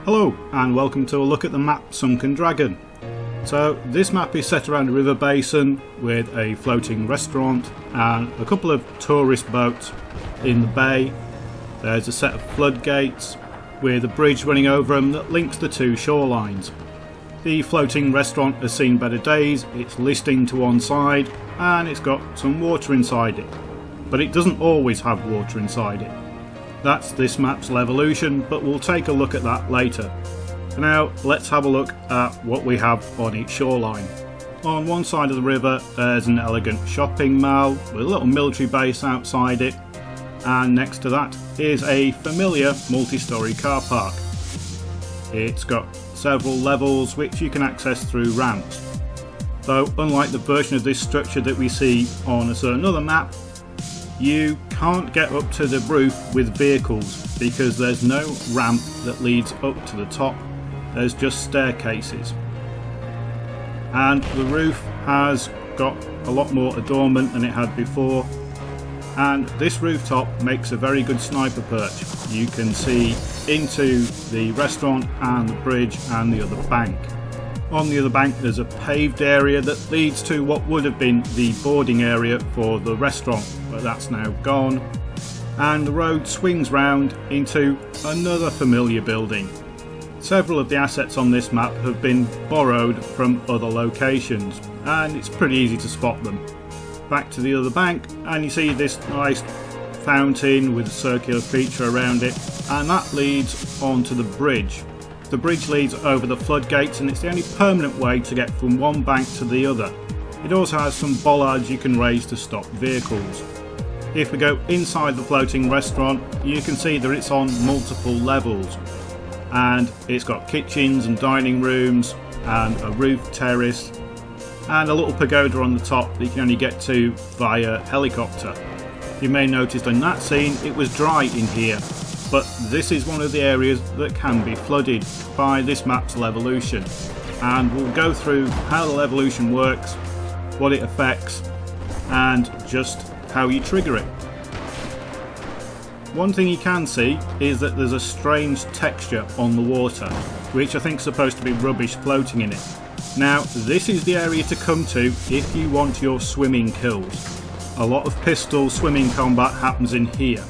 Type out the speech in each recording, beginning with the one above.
Hello and welcome to a look at the map Sunken Dragon. So this map is set around a river basin with a floating restaurant and a couple of tourist boats in the bay. There's a set of floodgates with a bridge running over them that links the two shorelines. The floating restaurant has seen better days, it's listing to one side and it's got some water inside it. But it doesn't always have water inside it. That's this map's Levolution, but we'll take a look at that later. For now, let's have a look at what we have on each shoreline. On one side of the river there's an elegant shopping mall with a little military base outside it, and next to that is a familiar multi-storey car park. It's got several levels which you can access through ramps. Though unlike the version of this structure that we see on a certain other map, you can't get up to the roof with vehicles because there's no ramp that leads up to the top, there's just staircases. And the roof has got a lot more adornment than it had before, and this rooftop makes a very good sniper perch. You can see into the restaurant and the bridge and the other bank. On the other bank there's a paved area that leads to what would have been the boarding area for the restaurant, but that's now gone, and the road swings round into another familiar building. Several of the assets on this map have been borrowed from other locations and it's pretty easy to spot them. Back to the other bank and you see this nice fountain with a circular feature around it, and that leads onto the bridge. The bridge leads over the floodgates and it's the only permanent way to get from one bank to the other. It also has some bollards you can raise to stop vehicles. If we go inside the floating restaurant, you can see that it's on multiple levels, and it's got kitchens and dining rooms and a roof terrace and a little pagoda on the top that you can only get to via helicopter. You may notice in that scene it was dry in here, but this is one of the areas that can be flooded by this map's Levolution, and we'll go through how the Levolution works, what it affects and just how you trigger it. One thing you can see is that there's a strange texture on the water, which I think is supposed to be rubbish floating in it. Now this is the area to come to if you want your swimming kills. A lot of pistol swimming combat happens in here.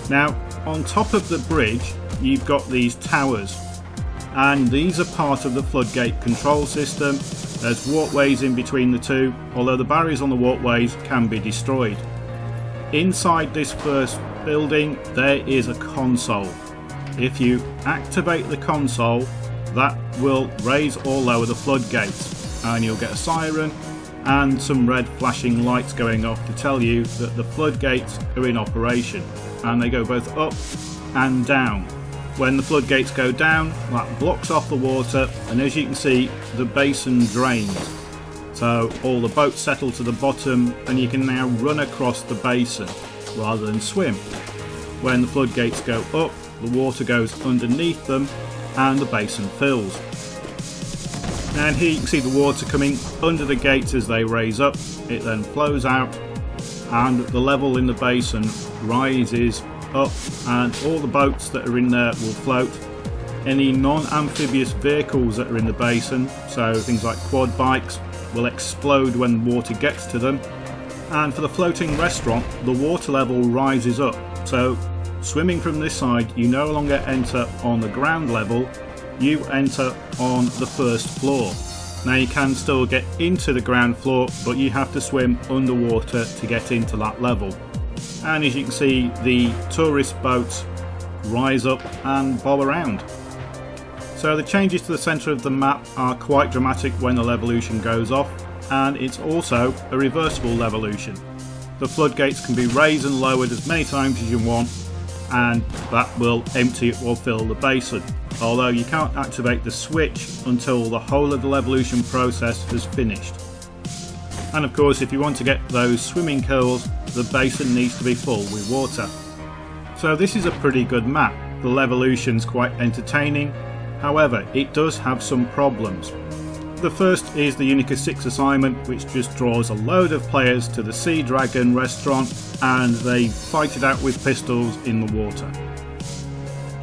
Now on top of the bridge you've got these towers, and these are part of the floodgate control system. There's walkways in between the two, although the barriers on the walkways can be destroyed. Inside this first building there is a console. If you activate the console, that will raise or lower the floodgates, and you'll get a siren and some red flashing lights going off to tell you that the floodgates are in operation, and they go both up and down. When the floodgates go down, that blocks off the water, and as you can see the basin drains, so all the boats settle to the bottom and you can now run across the basin rather than swim. When the floodgates go up, the water goes underneath them and the basin fills. And here you can see the water coming under the gates as they raise up. It then flows out and the level in the basin rises up, and all the boats that are in there will float. Any non-amphibious vehicles that are in the basin, so things like quad bikes, will explode when water gets to them. And for the floating restaurant, the water level rises up, so swimming from this side you no longer enter on the ground level, you enter on the first floor. Now you can still get into the ground floor, but you have to swim underwater to get into that level. And as you can see, the tourist boats rise up and bob around. So the changes to the centre of the map are quite dramatic when the Levolution goes off, and it's also a reversible Levolution. The floodgates can be raised and lowered as many times as you want, and that will empty or fill the basin, although you can't activate the switch until the whole of the Levolution process has finished. And of course, if you want to get those swimming kills, the basin needs to be full with water. So this is a pretty good map. The Levolution's quite entertaining, however it does have some problems. The first is the Unica 6 assignment, which just draws a load of players to the Sea Dragon restaurant and they fight it out with pistols in the water.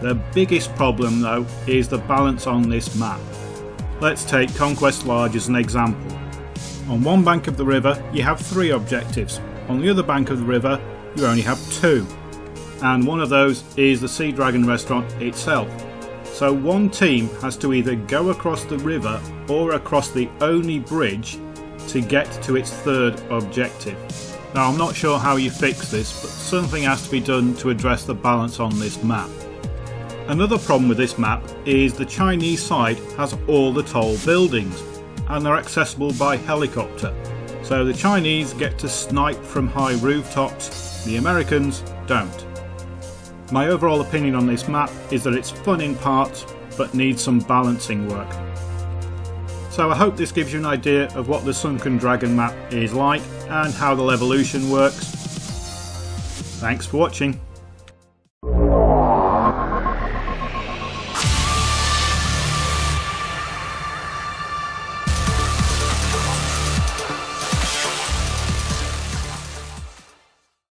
The biggest problem though is the balance on this map. Let's take Conquest Large as an example. On one bank of the river you have 3 objectives, on the other bank of the river you only have 2, and one of those is the Sea Dragon restaurant itself. So one team has to either go across the river or across the only bridge to get to its 3rd objective. Now I'm not sure how you fix this, but something has to be done to address the balance on this map. Another problem with this map is the Chinese side has all the tall buildings and they're accessible by helicopter. So the Chinese get to snipe from high rooftops, the Americans don't. My overall opinion on this map is that it's fun in parts but needs some balancing work. So I hope this gives you an idea of what the Sunken Dragon map is like and how the Levolution works. Thanks for watching.